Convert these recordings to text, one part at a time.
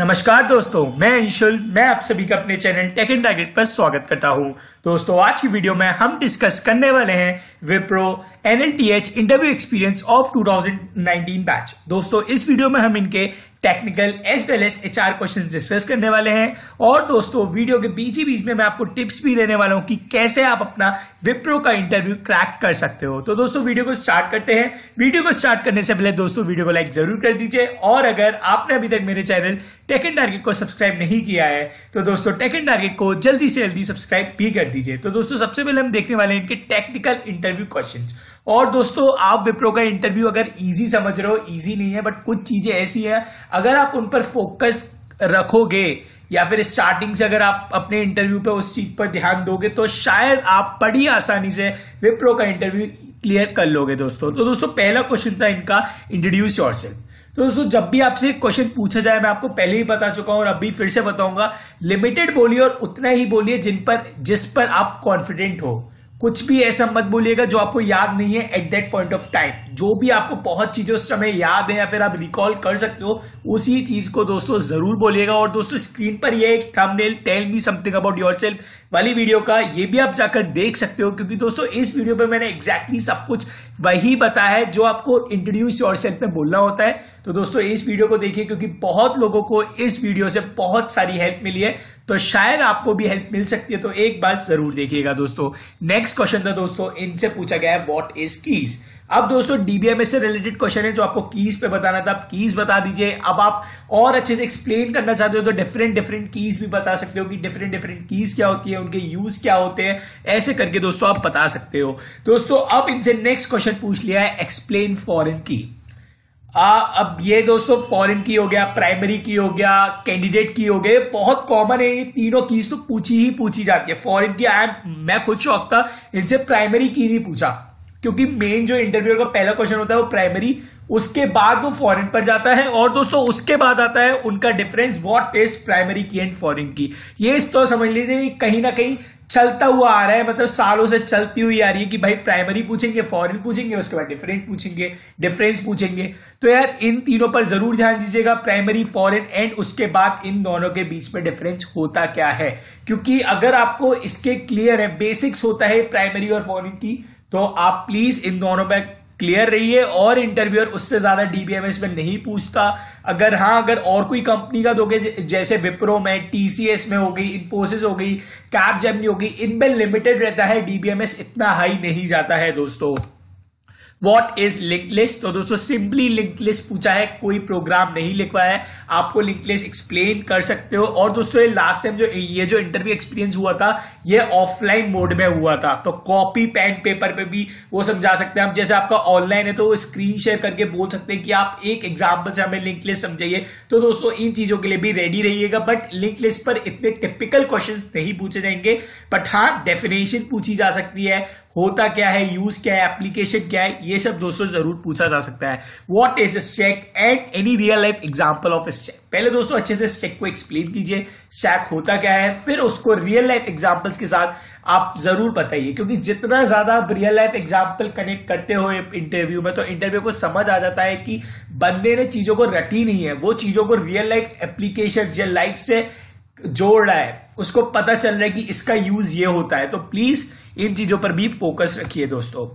नमस्कार दोस्तों, मैं अंशुल। मैं आप सभी का अपने चैनल टेक एंड टारगेट पर स्वागत करता हूं। दोस्तों, आज की वीडियो में हम डिस्कस करने वाले हैं Wipro NLTH interview experience of 2019 batch. दोस्तों, इस वीडियो में हम इनके technical as well as HR questions discuss करने वाले हैं और दोस्तों वीडियो के बीच ही बीच में मैं आपको टिप्स भी देने वाला हूं कि कैसे आप अपना विप्रो का इंटरव्यू क्रैक कर सकते हो। तो दोस्तों, वीडियो को स्टार्ट करते हैं। वीडियो को स्टार्ट करने से पहले दोस्तों वीडियो को लाइक जरूर कर दीजिए और अगर आपने अभी तक मेरे चैनल टेक एंड टारगेट को सब्सक्राइब नहीं किया है तो दोस्तों टेक एंड टारगेट को जल्दी से जल्दी सब्सक्राइब भी कर दीजिए। तो दोस्तों, सबसे पहले हम देखने वाले हैं इनके टेक्निकल इंटरव्यू क्वेश्चंस। और दोस्तों, आप विप्रो का इंटरव्यू अगर इजी समझ रहे हो, इजी नहीं है, बट कुछ चीजें ऐसी हैं अगर आप उन पर फोकस रखोगे या फिर स्टार्टिंग से अगर आप अपने इंटरव्यू पे उस चीज पर ध्यान दोगे तो शायद आप बड़ी आसानी से विप्रो का इंटरव्यू क्लियर कर लोगे दोस्तों। तो दोस्तों, पहला क्वेश्चन था इनका, इंट्रोड्यूस योरसेल्फ। तो दोस्तों, जब भी आपसे क्वेश्चन पूछा जाए, मैं आपको पहले ही बता चुका हूं और अभी फिर से बताऊंगा, लिमिटेड बोलिए और उतना ही बोलिए जिस पर आप कॉन्फिडेंट हो। कुछ भी ऐसा मत बोलिएगा जो आपको याद नहीं है at that point of time. जो भी आपको बहुत चीजें उस समय याद है या फिर आप रिकॉल कर सकते हो, उसी चीज को दोस्तों जरूर बोलिएगा। और दोस्तों, स्क्रीन पर ये एक thumbnail tell me something about yourself वाली वीडियो का, ये भी आप जाकर देख सकते हो, क्योंकि दोस्तों इस वीडियो पे मैंने एग्जैक्टली सब कुछ वही बताया है जो आपको इंट्रोड्यूस योरसेल्फ में बोलना होता है। तो दोस्तों, इस वीडियो को देखिए क्योंकि बहुत लोगों को इस वीडियो से बहुत सारी हेल्प मिली है, तो शायद आपको भी हेल्प मिल सकती है। तो एक बात जरूर देखिएगा दोस्तों। नेक्स्ट क्वेश्चन था दोस्तों, इनसे पूछा गया है व्हाट इज कीज। अब दोस्तों, डीबीएमएस से रिलेटेड क्वेश्चन है जो आपको कीज पे बताना था। आप कीज बता दीजिए। अब आप और अच्छे से एक्सप्लेन करना चाहते हो तो डिफरेंट कीज भी बता सकते हो कि डिफरेंट कीज क्या होती है, उनके यूज क्या होते हैं, ऐसे करके दोस्तों आप बता सकते हो। दोस्तों, अब इनसे नेक्स्ट क्वेश्चन पूछ लिया है, एक्सप्लेन फॉरेन की। अब ये दोस्तों फॉरेन की हो गया, प्राइमरी की हो गया, कैंडिडेट की हो गए, बहुत कॉमन है ये तीनों कीज तो पूछी जाती है। फॉरेन की मैं खुद शौक था, इनसे प्राइमरी की नहीं पूछा क्योंकि मेन जो इंटरव्यू का पहला क्वेश्चन होता है वो प्राइमरी, उसके बाद वो फॉरेन पर जाता है और दोस्तों उसके बाद आता है उनका डिफरेंस, व्हाट इज प्राइमरी की एंड फॉरेन की। ये तो समझ लीजिए कहीं ना कहीं चलता हुआ आ रहा है, मतलब सालों से चलती हुई आ रही है कि भाई प्राइमरी पूछेंगे, फॉरेन पूछेंगे, उसके बाद डिफरेंट पूछेंगे, डिफरेंस पूछेंगे। तो यार इन तीनों पर जरूर ध्यान दीजिएगा, प्राइमरी, फॉरेन एंड उसके बाद इन दोनों के बीच में डिफरेंस होता क्या है। क्योंकि अगर आपको इसके क्लियर है, बेसिक्स होता है प्राइमरी और फॉरेन की, तो आप प्लीज इन दोनों पर क्लियर रहिए। और इंटरव्यूअर उससे ज्यादा डीबीएमएस में नहीं पूछता। अगर और कोई कंपनी का दोगे, जैसे विप्रो में, टीसीएस में हो गई, इन्फोसिस हो गई, कैपजेमिनी हो गई, इनमें लिमिटेड रहता है, डीबीएमएस इतना हाई नहीं जाता है दोस्तों। What is link list? तो दोस्तों सिंपली लिंक लिस्ट पूछा है, कोई प्रोग्राम नहीं लिखवा है, आपको लिंक लिस्ट एक्सप्लेन कर सकते हो। और दोस्तों, लास्ट टाइम जो इंटरव्यू एक्सपीरियंस हुआ था ये ऑफलाइन मोड में हुआ था, तो कॉपी पेन पेपर पे भी वो समझा सकते हैं हम। जैसे आपका ऑनलाइन है तो वो स्क्रीन शेयर करके बोल सकते हैं कि आप एक एग्जाम्पल से हमें लिंक लिस्ट समझाइए। तो दोस्तों इन चीजों के लिए भी रेडी रहिएगा, बट लिंक लिस्ट पर इतने टिपिकल क्वेश्चन नहीं पूछे जाएंगे, बट हाँ डेफिनेशन पूछी जा सकती है, होता क्या है, यूज क्या है, एप्लीकेशन क्या है, ये सब दोस्तों जरूर पूछा जा सकता है। What is stack and any real life example of stack. पहले दोस्तों अच्छे से स्टैक को एक्सप्लेन कीजिए, स्टैक होता क्या है, फिर उसको रियल लाइफ एग्जांपल्स के साथ आप जरूर बताइए, क्योंकि जितना ज्यादा आप रियल लाइफ एग्जांपल कनेक्ट करते हो इंटरव्यू में, तो इंटरव्यू को समझ आ जाता है कि बंदे ने चीजों को रटी नहीं है, वो चीजों को real life application real life से जोड़ रहा है, उसको पता चल रहा है कि इसका यूज ये होता है। तो प्लीज इन चीजों पर भी फोकस रखिए दोस्तों।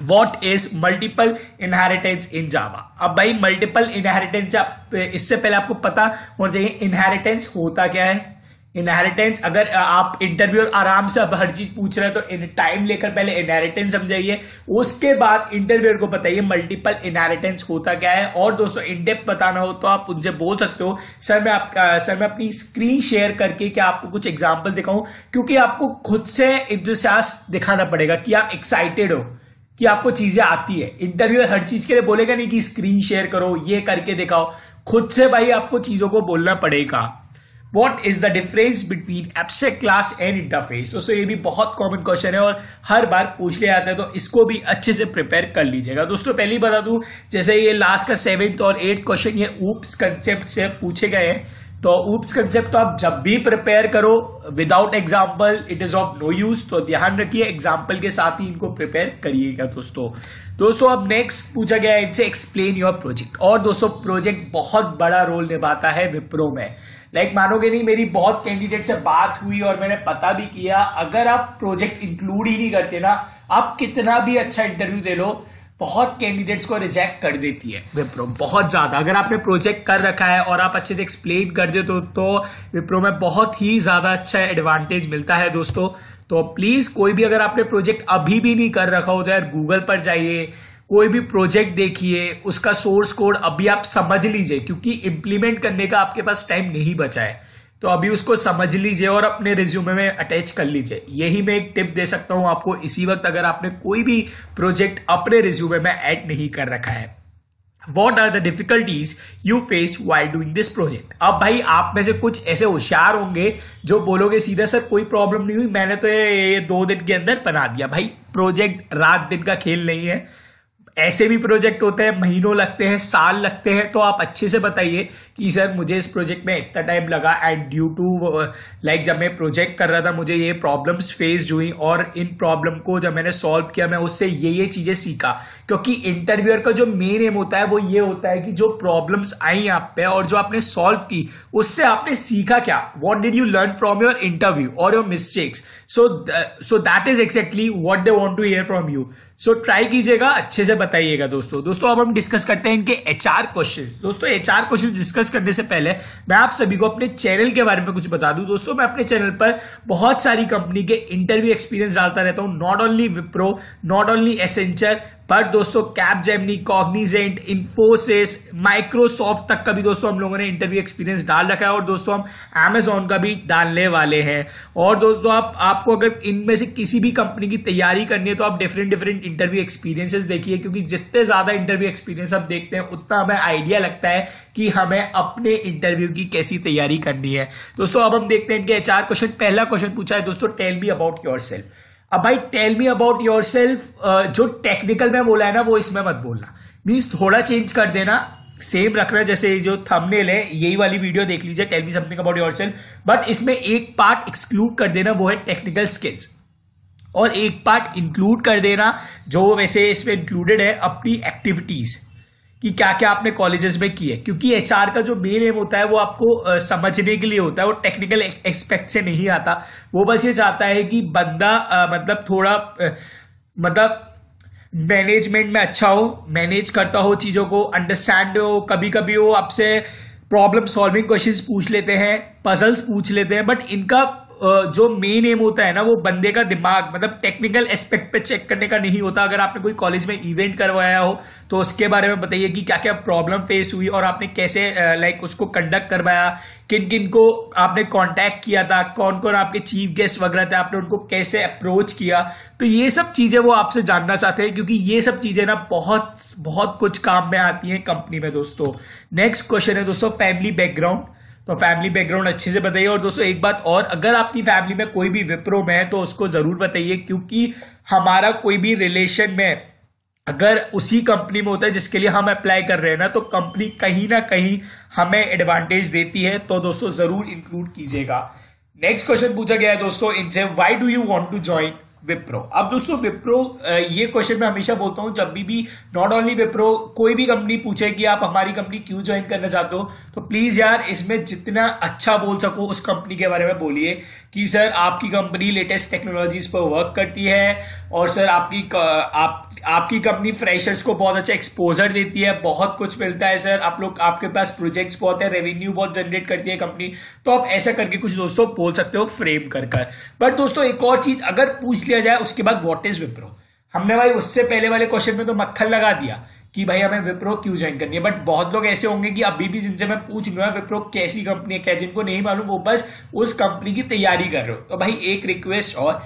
What is multiple inheritance in Java. अब भाई मल्टीपल इनहेरिटेंस, इससे पहले आपको पता होना चाहिए इनहेरिटेंस होता क्या है। इनहेरिटेंस, अगर आप इंटरव्यूअर आराम से अब हर चीज पूछ रहे हैं तो टाइम लेकर पहले इनहेरिटेंस समझाइए, उसके बाद इंटरव्यूअर को बताइए मल्टीपल इनहेरिटेंस होता क्या है। और दोस्तों इन डेप्थ बताना हो तो आप उनसे बोल सकते हो, सर मैं अपनी स्क्रीन शेयर करके क्या आपको कुछ एग्जाम्पल दिखाऊं, क्योंकि आपको खुद से इंथुसियास्ट दिखाना पड़ेगा कि आप एक्साइटेड हो, कि आपको चीजें आती है। इंटरव्यूअर हर चीज के लिए बोलेगा नहीं कि स्क्रीन शेयर करो, ये करके दिखाओ, खुद से भाई आपको चीजों को बोलना पड़ेगा। What is the difference between abstract class and interface? दोस्तों ये भी बहुत कॉमन क्वेश्चन है और हर बार पूछ लिया जाता है, तो इसको भी अच्छे से प्रिपेयर कर लीजिएगा। दोस्तों पहले ही बता दूं, जैसे ये लास्ट का 7th और 8th क्वेश्चन ये ऊप्स कंसेप्ट से पूछे गए हैं, तो ऊप्स कंसेप्ट तो आप जब भी प्रिपेयर करो without example it is of no use, तो ध्यान रखिए एग्जाम्पल के साथ ही इनको प्रिपेयर करिएगा दोस्तों अब नेक्स्ट पूछा गया है इनसे एक्सप्लेन योर प्रोजेक्ट। और दोस्तों प्रोजेक्ट बहुत बड़ा रोल निभाता है विप्रो में। मानोगे नहीं, मेरी बहुत कैंडिडेट से बात हुई और मैंने पता भी किया, अगर आप प्रोजेक्ट इंक्लूड ही नहीं करते ना, आप कितना भी अच्छा इंटरव्यू दे लो, बहुत कैंडिडेट्स को रिजेक्ट कर देती है विप्रो, बहुत ज्यादा। अगर आपने प्रोजेक्ट कर रखा है और आप अच्छे से एक्सप्लेन कर दे तो विप्रो में बहुत ही ज्यादा अच्छा एडवांटेज मिलता है दोस्तों। तो प्लीज कोई भी अगर आपने प्रोजेक्ट अभी भी नहीं कर रखा हो तो यार गूगल पर जाइए, कोई भी प्रोजेक्ट देखिए, उसका सोर्स कोड अभी आप समझ लीजिए, क्योंकि इंप्लीमेंट करने का आपके पास टाइम नहीं बचा है, तो अभी उसको समझ लीजिए और अपने रिज्यूमे में अटैच कर लीजिए। यही मैं एक टिप दे सकता हूं आपको इसी वक्त, अगर आपने कोई भी प्रोजेक्ट अपने रिज्यूमे में ऐड नहीं कर रखा है। What are the difficulties you face while doing this project? अब भाई आप में से कुछ ऐसे होशियार होंगे जो बोलोगे सीधा सर कोई प्रॉब्लम नहीं हुई, मैंने तो ये 2 दिन के अंदर बना दिया। भाई प्रोजेक्ट रात दिन का खेल नहीं है, ऐसे भी प्रोजेक्ट होते हैं महीनों लगते हैं, साल लगते हैं। तो आप अच्छे से बताइए कि सर मुझे इस प्रोजेक्ट में इतना टाइम लगा एंड ड्यू टू जब मैं प्रोजेक्ट कर रहा था मुझे ये प्रॉब्लम्स फेस हुई और इन प्रॉब्लम को जब मैंने सॉल्व किया मैं उससे ये चीजें सीखा। क्योंकि इंटरव्यूअर का जो मेन एम होता है वो ये होता है कि जो प्रॉब्लम्स आई आप पे और जो आपने सॉल्व की उससे आपने सीखा क्या, what did you learn from your interview और your mistakes. So that is exactly what they want to hear from you. So try कीजिएगा, अच्छे से बताइएगा दोस्तों अब हम डिस्कस करते हैं इनके एचआर क्वेश्चंस। दोस्तों एचआर क्वेश्चंस डिस्कस करने से पहले मैं आप सभी को अपने चैनल के बारे में कुछ बता दूं। दोस्तों मैं अपने चैनल पर बहुत सारी कंपनी के इंटरव्यू एक्सपीरियंस डालता रहता हूं, not only Wipro, not only Accenture, पर दोस्तों कैपजेमिनी, कॉग्निजेंट, इन्फोसिस, माइक्रोसॉफ्ट तक का भी दोस्तों हम लोगों ने इंटरव्यू एक्सपीरियंस डाल रखा है और दोस्तों हम अमेजॉन का भी डालने वाले हैं। और दोस्तों आपको अगर इनमें से किसी भी कंपनी की तैयारी करनी है तो आप डिफरेंट इंटरव्यू एक्सपीरियंसेस देखिए, क्योंकि जितने ज्यादा इंटरव्यू एक्सपीरियंस आप देखते हैं उतना हमें आइडिया लगता है कि हमें अपने इंटरव्यू की कैसी तैयारी करनी है। दोस्तों अब हम देखते हैं इनके एचआर क्वेश्चन। पहला क्वेश्चन पूछा है दोस्तों, टेल मी अबाउट योरसेल्फ। अब भाई टेल मी अबाउट योरसेल्फ जो टेक्निकल में बोला है ना वो इसमें मत बोलना, मीन्स थोड़ा चेंज कर देना, सेम रखना। जैसे जो थंबनेल है यही वाली वीडियो देख लीजिए, tell me something about yourself, but इसमें एक पार्ट एक्सक्लूड कर देना, वो है टेक्निकल स्किल्स, और एक पार्ट इंक्लूड कर देना जो वैसे इसमें इंक्लूडेड है अपनी एक्टिविटीज कि क्या क्या आपने कॉलेजेस में की है। क्योंकि एचआर का जो मेन एम होता है वो आपको समझने के लिए होता है, वो टेक्निकल एक्सपेक्ट से नहीं आता। वो बस ये चाहता है कि बंदा मतलब थोड़ा मतलब मैनेजमेंट में अच्छा हो, मैनेज करता हो चीजों को, अंडरस्टैंड हो। कभी कभी वो आपसे प्रॉब्लम सॉल्विंग क्वेश्चंस पूछ लेते हैं, पजल्स पूछ लेते हैं, बट इनका जो मेन एम होता है ना वो बंदे का दिमाग मतलब टेक्निकल एस्पेक्ट पे चेक करने का नहीं होता। अगर आपने कोई कॉलेज में इवेंट करवाया हो तो उसके बारे में बताइए कि क्या क्या प्रॉब्लम फेस हुई और आपने कैसे उसको कंडक्ट करवाया, किन किन को आपने कांटेक्ट किया था, कौन कौन आपके चीफ गेस्ट वगैरह थे, आपने उनको कैसे अप्रोच किया। तो ये सब चीजें वो आपसे जानना चाहते हैं, क्योंकि ये सब चीजें ना बहुत बहुत कुछ काम में आती हैं कंपनी में दोस्तों। नेक्स्ट क्वेश्चन है दोस्तों, फैमिली बैकग्राउंड। तो फैमिली बैकग्राउंड अच्छे से बताइए। और दोस्तों एक बात और, अगर आपकी फैमिली में कोई भी विप्रो में है तो उसको जरूर बताइए, क्योंकि हमारा कोई भी रिलेशन में अगर उसी कंपनी में होता है जिसके लिए हम अप्लाई कर रहे हैं ना, तो कंपनी कहीं ना कहीं हमें एडवांटेज देती है। तो दोस्तों जरूर इंक्लूड कीजिएगा। नेक्स्ट क्वेश्चन पूछा गया है दोस्तों इनसे, why do you want to join Wipro. अब दोस्तों विप्रो, ये क्वेश्चन मैं हमेशा बोलता हूं जब भी नॉट ओनली विप्रो, कोई भी कंपनी पूछे कि आप हमारी कंपनी क्यों ज्वाइन करना चाहते हो, तो प्लीज यार इसमें जितना अच्छा बोल सको उस कंपनी के बारे में बोलिए कि सर आपकी कंपनी लेटेस्ट टेक्नोलॉजीज पर वर्क करती है और सर आपकी कंपनी फ्रेशर्स को बहुत अच्छा एक्सपोजर देती है, बहुत कुछ मिलता है सर, आपके पास प्रोजेक्ट्स बहुत है, रेवेन्यू बहुत जनरेट करती है कंपनी। तो आप ऐसा करके कुछ दोस्तों बोल सकते हो फ्रेम कर। बट दोस्तों एक और चीज अगर पूछ लिया जाए उसके बाद व्हाट इज विप्रो, हमने भाई उससे पहले वाले क्वेश्चन में तो मक्खन लगा दिया कि भाई हमें विप्रो क्यों ज्वाइन करनी है, बट बहुत लोग ऐसे होंगे कि अभी भी जिनसे मैं पूछ लूंगा विप्रो कैसी कंपनी है, क्या जिनको नहीं मालूम वो बस उस कंपनी की तैयारी कर रहे हो। तो भाई एक रिक्वेस्ट और,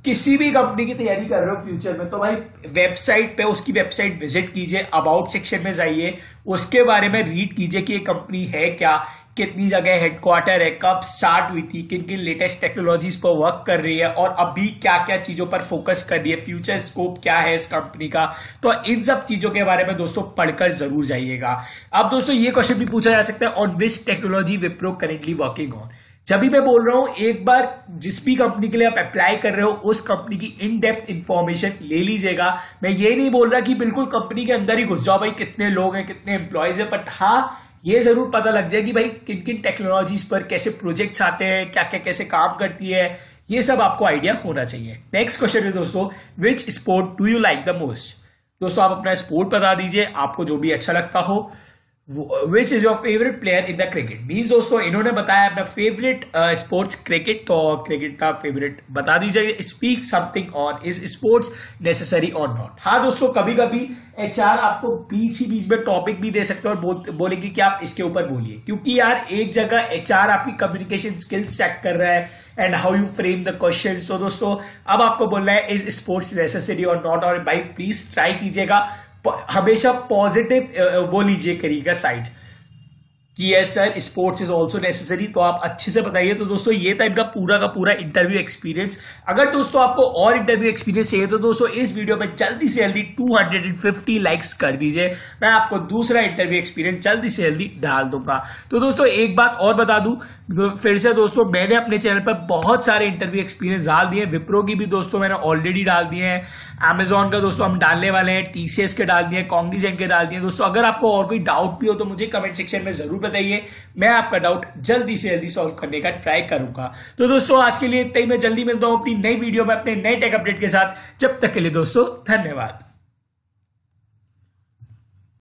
किसी भी कंपनी की तैयारी कर रहे हो फ्यूचर में तो भाई वेबसाइट पे उसकी वेबसाइट विजिट कीजिए, अबाउट सेक्शन में जाइए, उसके बारे में रीड कीजिए कि ये कंपनी है क्या, कितनी जगह हेडक्वार्टर है, कब स्टार्ट हुई थी, किन किन लेटेस्ट टेक्नोलॉजीज पर वर्क कर रही है और अभी क्या क्या चीजों पर फोकस कर रही है, फ्यूचर स्कोप क्या है इस कंपनी का। तो इन सब चीजों के बारे में दोस्तों पढ़कर जरूर जाइएगा। अब दोस्तों ये क्वेश्चन भी पूछा जा सकता है, on which technology Wipro currently working on. जब भी मैं बोल रहा हूं, एक बार जिस भी कंपनी के लिए आप अप्लाई कर रहे हो उस कंपनी की इन डेप्थ इंफॉर्मेशन ले लीजिएगा। मैं ये नहीं बोल रहा कि बिल्कुल कंपनी के अंदर ही घुस जाओ, भाई कितने लोग हैं, कितने एम्प्लॉयज हैं, बट हाँ ये जरूर पता लग जाए कि भाई किन किन टेक्नोलॉजीज पर कैसे प्रोजेक्ट्स आते हैं, क्या क्या कैसे काम करती है, ये सब आपको आइडिया होना चाहिए। नेक्स्ट क्वेश्चन है दोस्तों, which sport do you like the most. दोस्तों आप अपना स्पोर्ट बता दीजिए, आपको जो भी अच्छा लगता हो। Which is your favourite player in the cricket. Means दोस्तों इन्होंने बताया अपना फेवरेट स्पोर्ट्स क्रिकेट, तो क्रिकेट का फेवरेट बता दीजिए। Speak something on is sports necessary और नॉट। हाँ दोस्तों, कभी कभी एचआर आपको बीच में टॉपिक भी दे सकते हैं और बोलेंगे कि आप इसके ऊपर बोलिए, क्योंकि यार एक जगह एचआर आपकी कम्युनिकेशन स्किल्स चेक कर रहा है and how you frame the question. So दोस्तों अब आपको बोलना है इज स्पोर्ट्स नेसेसरी और नॉट, और भाई प्लीज ट्राई कीजिएगा हमेशा पॉजिटिव वो लीजिए करिएगा साइड कि yes sir sports is also necessary. तो आप अच्छे से बताइए। तो दोस्तों ये था इनका पूरा का पूरा इंटरव्यू एक्सपीरियंस। अगर दोस्तों आपको और इंटरव्यू एक्सपीरियंस चाहिए तो दोस्तों इस वीडियो में जल्दी से जल्दी 250 लाइक्स कर दीजिए, मैं आपको दूसरा इंटरव्यू एक्सपीरियंस जल्दी से जल्दी डाल दूंगा। तो दोस्तों एक बात और बता दूं फिर से दोस्तों, मैंने अपने चैनल पर बहुत सारे इंटरव्यू एक्सपीरियंस डाल दिए। विप्रो की भी दोस्तों मैंने ऑलरेडी डाल दिए हैं, अमेजॉन का दोस्तों हम डालने वाले हैं, टीसीएस के डाल दिए, कॉग्निजेंट के डाल दिए। दोस्तों अगर आपको और कोई डाउट भी हो तो मुझे कमेंट सेक्शन में जरूर बताइए, मैं आपका डाउट जल्दी से जल्दी सॉल्व करने का ट्राई करूंगा। तो दोस्तों आज के लिए इतना ही, मैं जल्दी मिलता हूं अपनी नई वीडियो में अपने नए टेक अपडेट के साथ। जब तक के लिए दोस्तों धन्यवाद।